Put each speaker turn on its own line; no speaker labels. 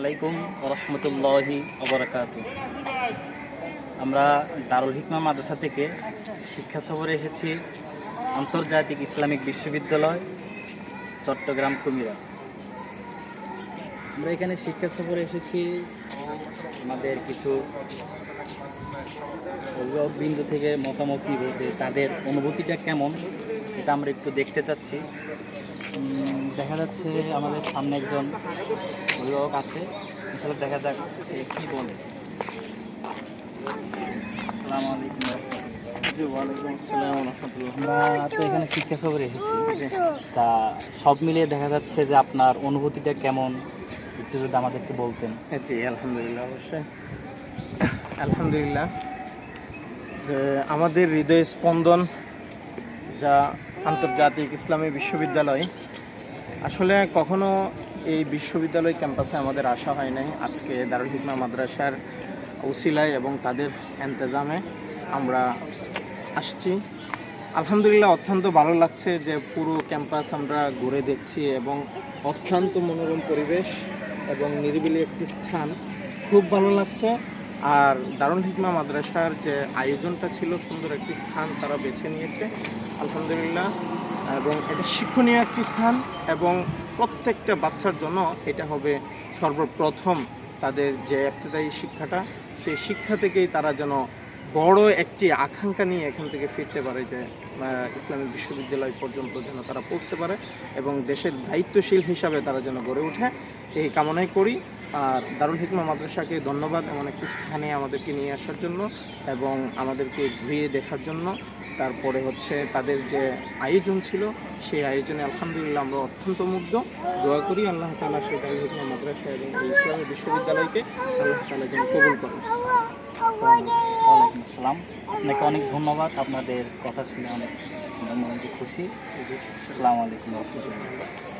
আলাইকুম রহমতুল্লাহি ওবরাকাতু। আমরা দারুল হিকমা মাদ্রাসা থেকে শিক্ষা সফরে এসেছি আন্তর্জাতিক ইসলামিক বিশ্ববিদ্যালয় চট্টগ্রাম কুমিরা। আমরা এখানে শিক্ষা সফরে এসেছি আমাদের কিছু অভিভাবকবৃন্দ থেকে মতামত নিব যে তাদের অনুভূতিটা কেমন, এটা আমরা একটু দেখতে চাচ্ছি। দেখা যাচ্ছে আমাদের সামনে একজন অভিভাবক আছে, ইনশাআল্লাহ দেখা যাক সে কী বলে। আসসালামু আলাইকুম।
ওয়ালাইকুম আসসালাম রহমতুল্লাহ।
আমরা তো এখানে শিক্ষা সফরে এসেছি, তা সব মিলিয়ে দেখা যাচ্ছে যে আপনার অনুভূতিটা কেমন, একটু যদি আমাদেরকে বলতেন।
জি আলহামদুলিল্লাহ, অবশ্যই আলহামদুলিল্লাহ। যে আমাদের হৃদয় স্পন্দন যা আন্তর্জাতিক ইসলামী বিশ্ববিদ্যালয়, আসলে কখনো এই বিশ্ববিদ্যালয় ক্যাম্পাসে আমাদের আসা হয় নাই। আজকে দারুল হিকমা মাদ্রাসার উসিলায় এবং তাদের ইন্তজামে আমরা আসছি। আলহামদুলিল্লাহ, অত্যন্ত ভালো লাগছে যে পুরো ক্যাম্পাস আমরা ঘুরে দেখছি এবং অত্যন্ত মনোরম পরিবেশ এবং নিরিবিলি একটি স্থান, খুব ভালো লাগছে। আর দারুল হিকমা মাদ্রাসার যে আয়োজনটা ছিল, সুন্দর একটি স্থান তারা বেছে নিয়েছে আলহামদুলিল্লাহ, এবং এটা শিক্ষণীয় একটি স্থান এবং প্রত্যেকটা বাচ্চার জন্য এটা হবে সর্বপ্রথম তাদের যে ইবতেদায়ী শিক্ষাটা, সেই শিক্ষা থেকেই তারা যেন বড় একটি আকাঙ্ক্ষা নিয়ে এখান থেকে ফিরতে পারে, যে ইসলামিক বিশ্ববিদ্যালয় পর্যন্ত যেন তারা পৌঁছতে পারে এবং দেশের দায়িত্বশীল হিসাবে তারা যেন গড়ে ওঠে, এই কামনাই করি। আর দারুল হিকমা মাদ্রাসাকে ধন্যবাদ এমন একটি স্থানে আমাদেরকে নিয়ে আসার জন্য এবং আমাদেরকে ঘুরিয়ে দেখার জন্য। তারপরে হচ্ছে তাদের যে আয়োজন ছিল, সেই আয়োজনে আলহামদুলিল্লাহ আমরা অত্যন্ত মুগ্ধ। দোয়া করি আল্লাহ তাআলা সেই দারুল হিকমা মাদ্রাসা এবং এই ইসলামী বিশ্ববিদ্যালয়কে আল্লাহ তাআলা যেন কবুল করেন।
ওয়ালাইকুম আসসালাম। আপনাকে অনেক ধন্যবাদ, আপনাদের কথা শুনে অনেক খুশি। আসসালামু আলাইকুম রহমতুল্লাহ।